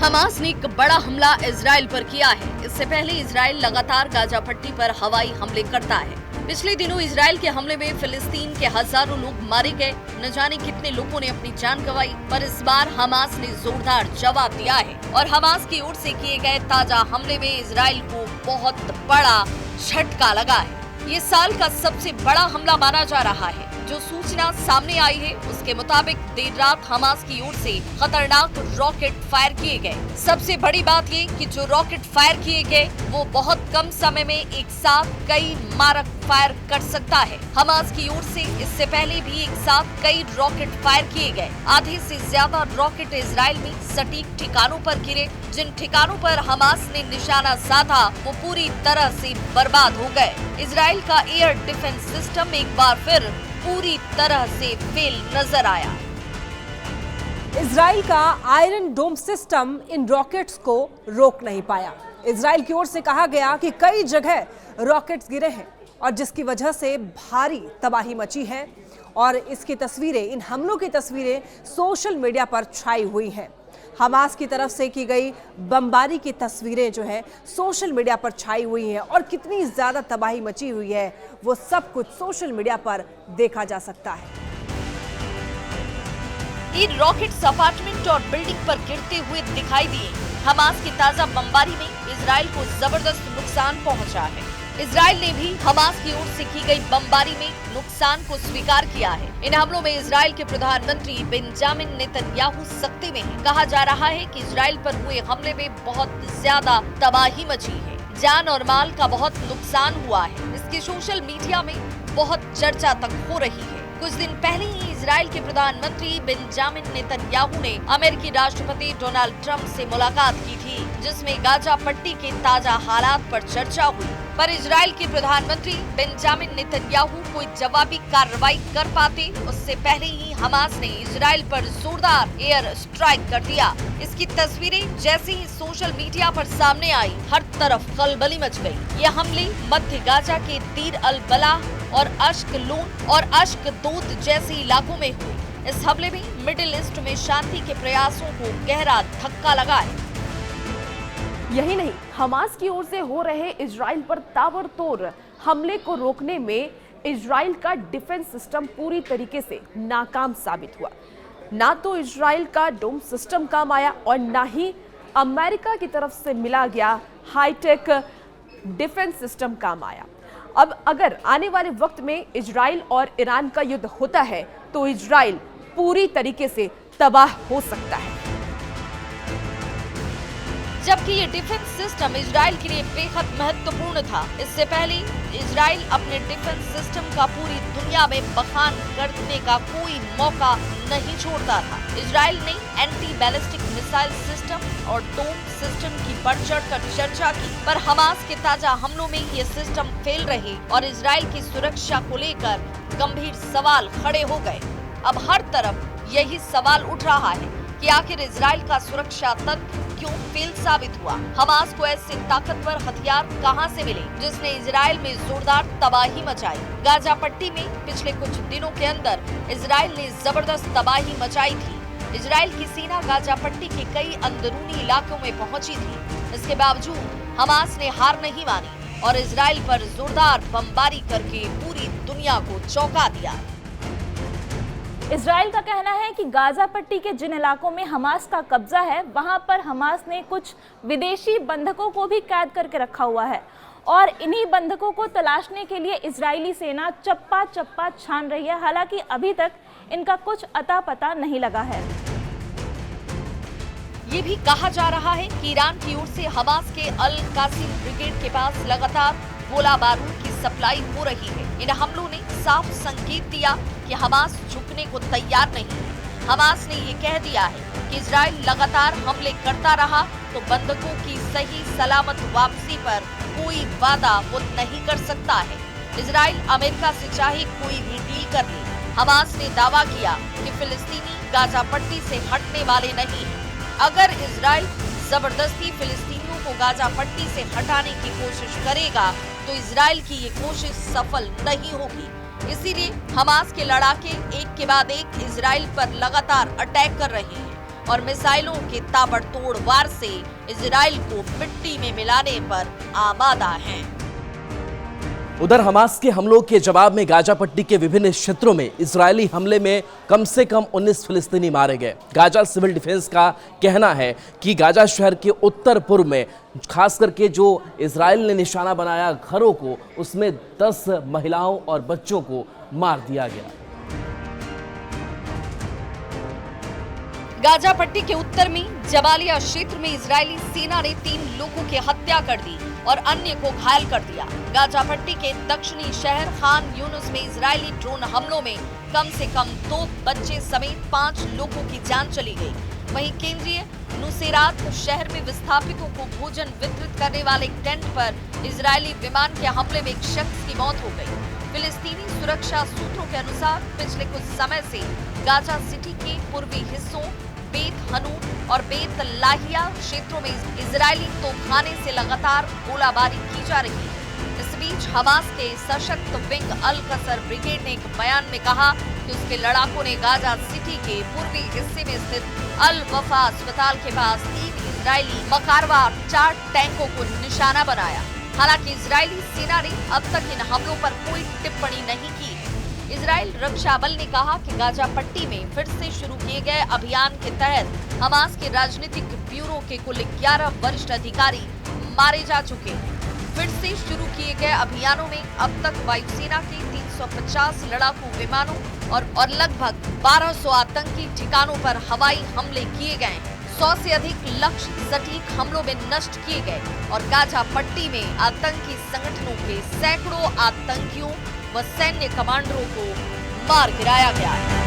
Hamas ने एक बड़ा हमला इजराइल पर किया है। इससे पहले इजराइल लगातार गाजा पट्टी पर हवाई हमले करता है। पिछले दिनों इजराइल के हमले में फिलिस्तीन के हजारों लोग मारे गए, न जाने कितने लोगों ने अपनी जान गंवाई। पर इस बार हमास ने जोरदार जवाब दिया है और हमास की ओर से किए गए ताजा हमले में इजराइल को बहुत बड़ा झटका लगा है। ये साल का सबसे बड़ा हमला माना जा रहा है। जो सूचना सामने आई है उसके मुताबिक देर रात हमास की ओर से खतरनाक रॉकेट फायर किए गए। सबसे बड़ी बात ये कि जो रॉकेट फायर किए गए वो बहुत कम समय में एक साथ कई मारक फायर कर सकता है। हमास की ओर से इससे पहले भी एक साथ कई रॉकेट फायर किए गए। आधे से ज्यादा रॉकेट इजराइल में सटीक ठिकानों पर गिरे। जिन ठिकानों पर हमास ने निशाना साधा वो पूरी तरह से बर्बाद हो गए। इजराइल का एयर डिफेंस सिस्टम एक बार फिर पूरी तरह से फेल नजर आया। इजराइल का आयरन डोम सिस्टम इन रॉकेट्स को रोक नहीं पाया। इजराइल की ओर से कहा गया कि कई जगह रॉकेट्स गिरे हैं और जिसकी वजह से भारी तबाही मची है और इसकी तस्वीरें, इन हमलों की तस्वीरें सोशल मीडिया पर छाई हुई हैं। हमास की तरफ से की गई बमबारी की तस्वीरें जो है सोशल मीडिया पर छाई हुई हैं और कितनी ज्यादा तबाही मची हुई है वो सब कुछ सोशल मीडिया पर देखा जा सकता है। इन रॉकेट्स अपार्टमेंट और बिल्डिंग पर गिरते हुए दिखाई दिए। हमास की ताजा बमबारी में इजराइल को जबरदस्त नुकसान पहुंचा है। इजराइल ने भी हमास की ओर से की गई बमबारी में नुकसान को स्वीकार किया है। इन हमलों में इजराइल के प्रधानमंत्री बेंजामिन नेतन्याहू सख्ती में हैं। कहा जा रहा है कि इजराइल पर हुए हमले में बहुत ज्यादा तबाही मची है, जान और माल का बहुत नुकसान हुआ है। इसकी सोशल मीडिया में बहुत चर्चा तक हो रही है। कुछ दिन पहले ही इजराइल के प्रधानमंत्री बेंजामिन नेतन्याहू ने अमेरिकी राष्ट्रपति डोनाल्ड ट्रंप से मुलाकात की थी, जिसमें गाजा पट्टी के ताजा हालात पर चर्चा हुई। पर इजराइल के प्रधानमंत्री बेंजामिन नेतन्याहू कोई जवाबी कार्रवाई कर पाते उससे पहले ही हमास ने इजराइल पर जोरदार एयर स्ट्राइक कर दिया। इसकी तस्वीरें जैसे ही सोशल मीडिया पर सामने आई, हर तरफ खलबली मच गई। ये हमले मध्य गाजा के दीर अल बलाह और अश्कलून और अश्कदोद जैसे इलाकों में हुए। इस हमले में मिडिल ईस्ट में शांति के प्रयासों को गहरा धक्का लगा है। यही नहीं, हमास की ओर से हो रहे इजराइल पर ताबड़तोड़ हमले को रोकने में इजराइल का डिफेंस सिस्टम पूरी तरीके से नाकाम साबित हुआ। ना तो इजराइल का डोम सिस्टम काम आया और ना ही अमेरिका की तरफ से मिला गया हाईटेक डिफेंस सिस्टम काम आया। अब अगर आने वाले वक्त में इजराइल और ईरान का युद्ध होता है तो इजराइल पूरी तरीके से तबाह हो सकता है। जबकि ये डिफेंस सिस्टम इजराइल के लिए बेहद महत्वपूर्ण था। इससे पहले इजराइल अपने डिफेंस सिस्टम का पूरी दुनिया में बखान करने का कोई मौका नहीं छोड़ता था। इजराइल ने एंटी बैलिस्टिक मिसाइल सिस्टम और डोम सिस्टम की बढ़ चढ़कर चर्चा की, पर हमास के ताजा हमलों में ये सिस्टम फेल रहे और इजराइल की सुरक्षा को लेकर गंभीर सवाल खड़े हो गए। अब हर तरफ यही सवाल उठ रहा है कि आखिर इजराइल का सुरक्षा तंत्र क्यों फेल साबित हुआ। हमास को ऐसे ताकतवर हथियार कहां से मिले जिसने इजराइल में जोरदार तबाही मचाई। गाजा पट्टी में पिछले कुछ दिनों के अंदर इजराइल ने जबरदस्त तबाही मचाई थी। इजराइल की सेना गाजा पट्टी के कई अंदरूनी इलाकों में पहुंची थी। इसके बावजूद हमास ने हार नहीं मानी और इजराइल पर जोरदार बमबारी करके पूरी दुनिया को चौंका दिया। इजराइल का कहना है कि गाजा पट्टी के जिन इलाकों में हमास का कब्जा है वहां पर हमास ने कुछ विदेशी बंधकों को भी कैद करके रखा हुआ है और इन्हीं बंधकों को तलाशने के लिए इजरायली सेना चप्पा चप्पा छान रही है। हालांकि अभी तक इनका कुछ अता पता नहीं लगा है। ये भी कहा जा रहा है कि ईरान की ओर से हमास के अल कासिम ब्रिगेड के पास लगातार गोला बारूद की सप्लाई हो रही है। इन हमलों ने साफ संकेत दिया कि हमास झुकने को तैयार नहीं है। हमास ने ये कह दिया है कि इजराइल लगातार हमले करता रहा तो बंधकों की सही सलामत वापसी पर कोई वादा वो नहीं कर सकता है। इजराइल अमेरिका से चाहे कोई भी डील कर ले। हमास ने दावा किया कि फिलिस्तीनी गाजा पट्टी से हटने वाले नहीं हैं। अगर इजराइल जबरदस्ती फिलिस्तीनियों को गाजा पट्टी से हटाने की कोशिश करेगा तो इजराइल की ये कोशिश सफल नहीं होगी। इसीलिए हमास के लड़ाके एक के बाद एक इजराइल पर लगातार अटैक कर रहे हैं। और मिसाइलों के ताबड़तोड़ वार से इजराइल को मिट्टी में मिलाने पर आमादा हैं। उधर हमास के हमलों के जवाब में गाजा पट्टी के विभिन्न क्षेत्रों में इजरायली हमले में कम से कम 19 फिलिस्तीनी मारे गए। गाजा सिविल डिफेंस का कहना है कि गाजा शहर के उत्तर पूर्व में खास करके जो इजराइल ने निशाना बनाया घरों को, उसमें 10 महिलाओं और बच्चों को मार दिया गया। गाजा पट्टी के उत्तर में जबालिया क्षेत्र में इजरायली सेना ने 3 लोगों की हत्या कर दी और अन्य को घायल कर दिया। गाजा पट्टी के दक्षिणी शहर खान यूनुस में इजरायली ड्रोन हमलों में कम से कम 2 बच्चे समेत 5 लोगों की जान चली गई। वहीं केंद्रीय नुसेरात शहर में विस्थापितों को भोजन वितरित करने वाले एक टेंट पर इजरायली विमान के हमले में एक शख्स की मौत हो गई। फिलिस्तीनी सुरक्षा सूत्रों के अनुसार पिछले कुछ समय से गाजा सिटी के पूर्वी हिस्सों बेत हनून और बेत लाहिया क्षेत्रों में इजरायली तोपखाने से लगातार गोलाबारी की जा रही है। इस बीच हमास के सशक्त विंग अल कसर ब्रिगेड ने एक बयान में कहा कि उसके लड़ाकों ने गाजा सिटी के पूर्वी हिस्से में स्थित अल वफा अस्पताल के पास 3 इजरायली मकारवा 4 टैंकों को निशाना बनाया। हालांकि इजरायली सेना ने अब तक इन हमलों पर कोई टिप्पणी नहीं की। इजरायल रक्षा बल ने कहा कि गाजा पट्टी में फिर से शुरू किए गए अभियान के तहत हमास के राजनीतिक ब्यूरो के कुल 11 वरिष्ठ अधिकारी मारे जा चुके हैं। फिर से शुरू किए गए अभियानों में अब तक वायुसेना के 350 लड़ाकू विमानों और लगभग 1200 आतंकी ठिकानों पर हवाई हमले किए गए। 100 से अधिक लक्ष्य सटीक हमलों में नष्ट किए गए और गाजा पट्टी में आतंकी संगठनों के सैकड़ों आतंकियों व सैन्य कमांडरों को मार गिराया गया है।